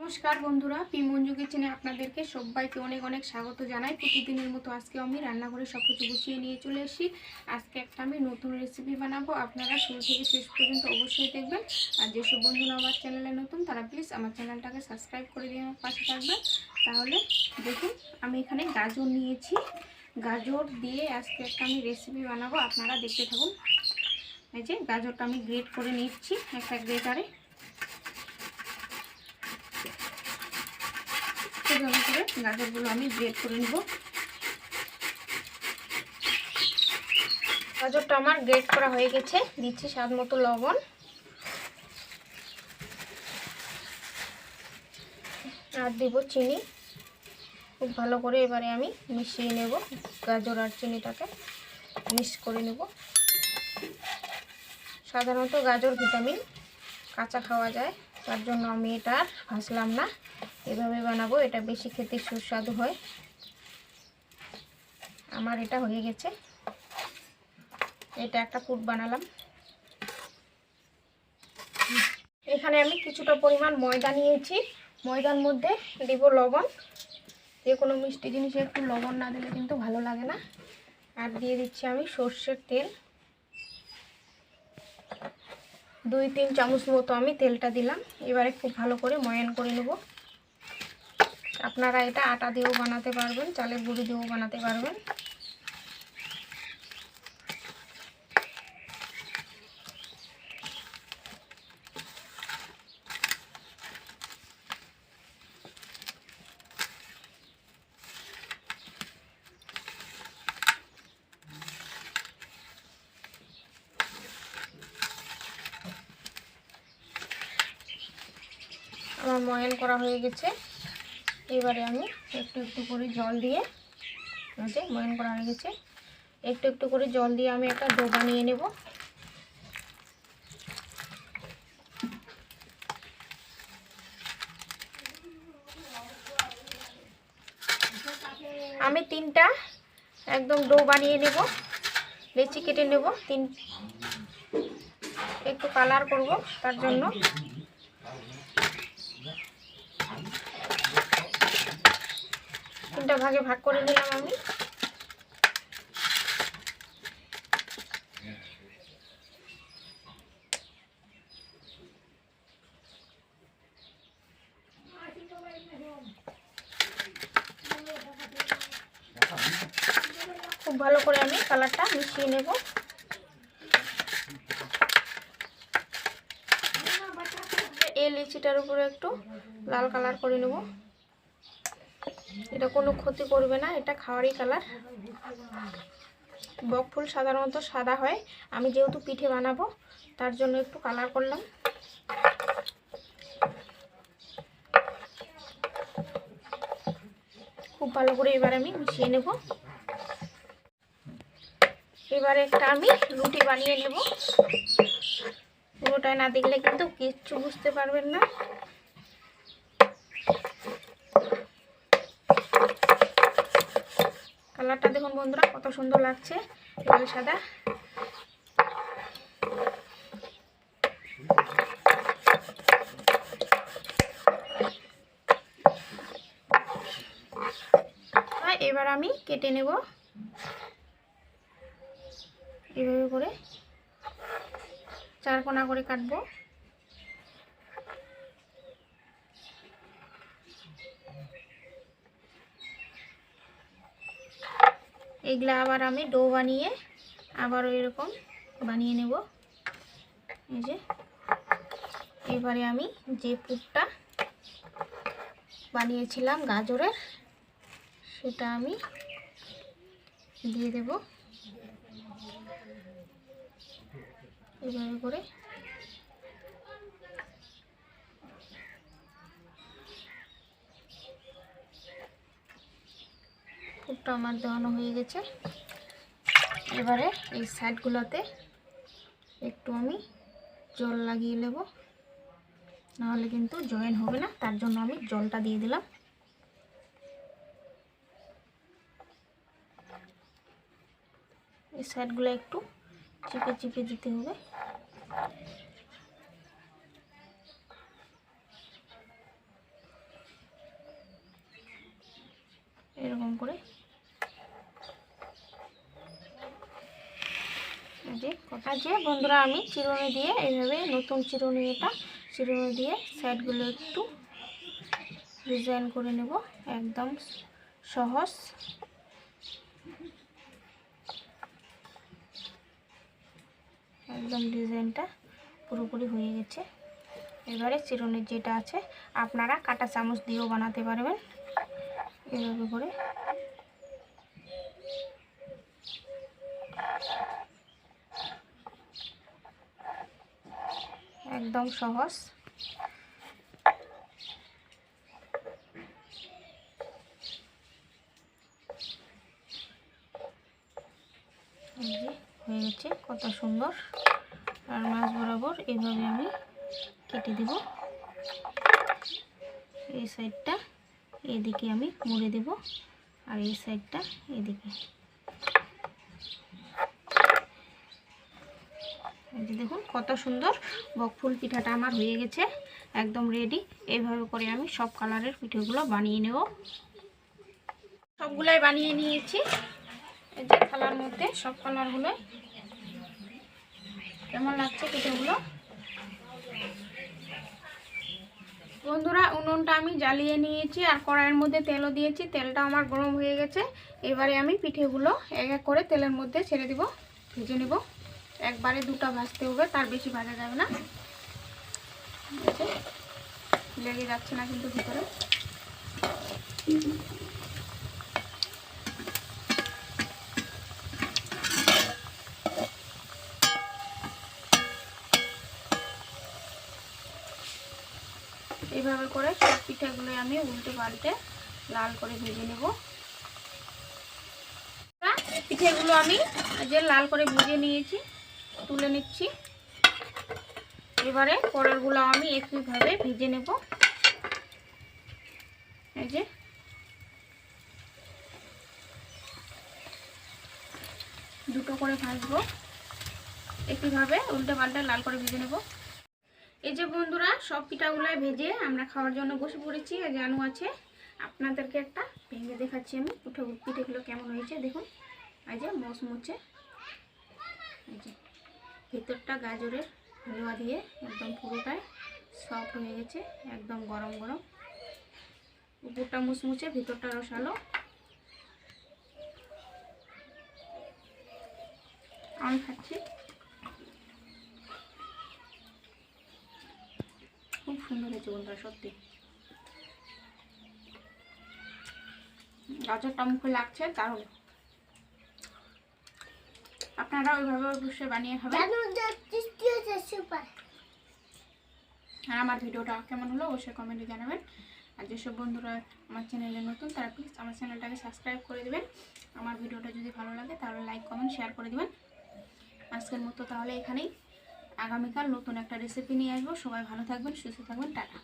নমস্কার বন্ধুরা, পি মঞ্জু কিচেনে আপনাদেরকে সবাইকে অনেক অনেক স্বাগত জানাই। প্রতিদিনের মতো আজকে আমি রান্নাঘরে সব কিছু গুছিয়ে নিয়ে চলে এসেছি। আজকে একটা আমি নতুন রেসিপি বানাবো, আপনারা শুরু থেকে শেষ পর্যন্ত অবশ্যই দেখবেন। আর যেসব বন্ধুরা আমার চ্যানেলে নতুন তারা প্লিজ আমার চ্যানেলটাকে সাবস্ক্রাইব করে দিয়ে আমার পাশে থাকবেন। তাহলে দেখুন, আমি এখানে গাজর নিয়েছি, গাজর দিয়ে আজকে একটা আমি রেসিপি বানাবো, আপনারা দেখতে থাকুন। এই যে গাজরটা আমি গ্রেট করে নিচ্ছি একটা গ্রেটারে। এভাবে করে গাজরগুলো আমি গ্রেট করে নেব। গাজরটা আমার গ্রেট করা হয়ে গেছে, দিচ্ছি স্বাদ মতো লবণ আর দেব চিনি। খুব ভালো করে এবারে আমি মিশিয়ে নেব, গাজর আর চিনিটাকে মিক্স করে নেব। সাধারণত গাজর ভিটামিন, কাঁচা খাওয়া যায়, তার জন্য আমি এটা আর ভাজলাম না, এভাবে বানাবো। এটা বেশি খেতে সুস্বাদু হয়। আমার এটা হয়ে গেছে, এটা একটা পুর বানালাম। এখানে আমি কিছুটা পরিমাণ ময়দা নিয়েছি, ময়দার মধ্যে দেব লবণ। যে কোনো মিষ্টি জিনিসে একটু লবণ না দিলে কিন্তু ভালো লাগে না। আর দিয়ে দিচ্ছি আমি সর্ষের তেল, 2-3 চামচ মতো আমি তেলটা দিলাম। এবারে খুব ভালো করে ময়ান করে নেব। আপনারা এটা আটা দিয়েও বানাতে পারবেন, চালের গুঁড়ি দিয়েও বানাতে পারবেন। আমার ময়ান করা হয়ে গেছে। এবারে আমি একটু একটু করে জল দিয়ে, যে ময়ান করা হয়ে গেছে, একটু একটু করে জল দিয়ে আমি একটা ডো বানিয়ে নেব। আমি 3টা একদম ডো বানিয়ে নেব, লেচি কেটে নেব। একটু কালার করব, তার জন্য 3টা ভাগে ভাগ করে নিলাম আমি। খুব ভালো করে আমি কালারটা মিশিয়ে নেব। এই লিচিটার উপরে একটু লাল কালার করে নেব। এটা কোনো ক্ষতি করবে না, এটা খাওয়ারই কালার। বকফুল সাধারণত সাদা হয়, আমি যেহেতু পিঠে বানাবো তার জন্য একটু কালার করলাম। খুব ভালো করে এবার আমি মিশিয়ে নেব। এবারে একটা আমি রুটি বানিয়ে নেব। পুরোটাই না দেখলে কিন্তু কিচ্ছু বুঝতে পারবেন না। কালারটা দেখুন বন্ধুরা, কত সুন্দর লাগছে, লাল সাদা। এবার আমি কেটে নেব এভাবে করে, 4 কোনা করে কাটবো। এগুলা আবার আমি ডো বানিয়ে আবার এরকম বানিয়ে নেব। এই যে এবারে আমি যে পুরটা বানিয়েছিলাম গাজরের, সেটা আমি দিয়ে দেব এভাবে করে। পুরটা আমার দেওয়ানো হয়ে গেছে। এবারে এই সাইডগুলোতে একটু আমি জল লাগিয়ে নেব, নাহলে কিন্তু জয়েন হবে না, তার জন্য আমি জলটা দিয়ে দিলাম। এই সাইডগুলো একটু চিপে চিপে দিতে হবে। করে। যে বন্ধুরা আমি চিরুনি দিয়ে এইভাবে নতুন চিরুনি, এটা চিরুনি দিয়ে সাইডগুলো একটু ডিজাইন করে নেব। একদম সহজ। একদম ডিজাইনটা পুরোপুরি হয়ে গেছে। এবারে চিরুনির যেটা আছে আপনারা কাঁটা চামচ দিয়েও বানাতে পারবেন। এভাবে করে একদম সহজ। হয়ে গেছে কত সুন্দর। আর মাছ বরাবর এভাবে আমি কেটে দেব। এই সাইডটা এদিকে আমি মুড়ে দেব আর এই সাইডটা এদিকে। দেখুন কত সুন্দর বকফুল পিঠাটা আমার হয়ে গেছে, একদম রেডি। এইভাবে করে আমি সব কালারের পিঠেগুলো বানিয়ে নেব। সবগুলাই বানিয়ে নিয়েছি। এই যে থালার মধ্যে সব কালারগুলো। কেমন লাগছে পিঠেগুলো বন্ধুরা? উনুনটা আমি জ্বালিয়ে নিয়েছি আর কড়াইয়ের মধ্যে তেলও দিয়েছি। তেলটা আমার গরম হয়ে গেছে। এবারে আমি পিঠেগুলো এক এক করে তেলের মধ্যে ছেড়ে দিব, ভেজে নেব। একবারে দুটো ভাজতে হবে, তার বেশি ভাজা যাবে না। লেগে যাচ্ছে না কিন্তু ভিতরে। এইভাবে করে সব পিঠাগুলো আমি উল্টে পাল্টে লাল করে ভেজে নেব। পিঠেগুলো আমি যে লাল করে ভেজে নিয়েছি, তুলে নিচ্ছি। এবারে পরেরগুলো আমি একইভাবে ভেজে নেব। এই যে দুটো করে ভাজবো, একইভাবে উল্টে পাল্টে লাল করে ভেজে নেব। এই যে বন্ধুরা সব পিঠাগুলাই ভেজে আমরা খাওয়ার জন্য বসে পড়েছি। জানু আছে, আপনাদেরকে একটা ভেঙে দেখাচ্ছি আমি পিঠেগুলো কেমন হয়েছে। দেখুন এই যে মচমচে, এই যে ভিতরটা গাজরের হালুয়া দিয়ে একদম পুরোটাই সফট হয়ে গেছে, একদম গরম গরম। উপরটা মুচমুচে, ভিতরটা রসালো। আমি খাচ্ছি, খুব সুন্দর হয়েছে বন্ধুরা, সত্যি। গাজরটা মুখে লাগছে দারুণ। আপনারা ওইভাবে অবশ্যই বানিয়ে খাবেন। আর আমার ভিডিওটা কেমন হলো অবশ্যই কমেন্টে জানাবেন। আর যেসব বন্ধুরা আমার চ্যানেলে নতুন তারা প্লিজ আমার চ্যানেলটাকে সাবস্ক্রাইব করে দেবেন। আমার ভিডিওটা যদি ভালো লাগে তাহলে লাইক কমেন্ট শেয়ার করে দেবেন। আজকের মতো তাহলে এখানেই। আগামীকাল নতুন একটা রেসিপি নিয়ে আসবো। সবাই ভালো থাকবেন, সুস্থ থাকবেন, টাটা।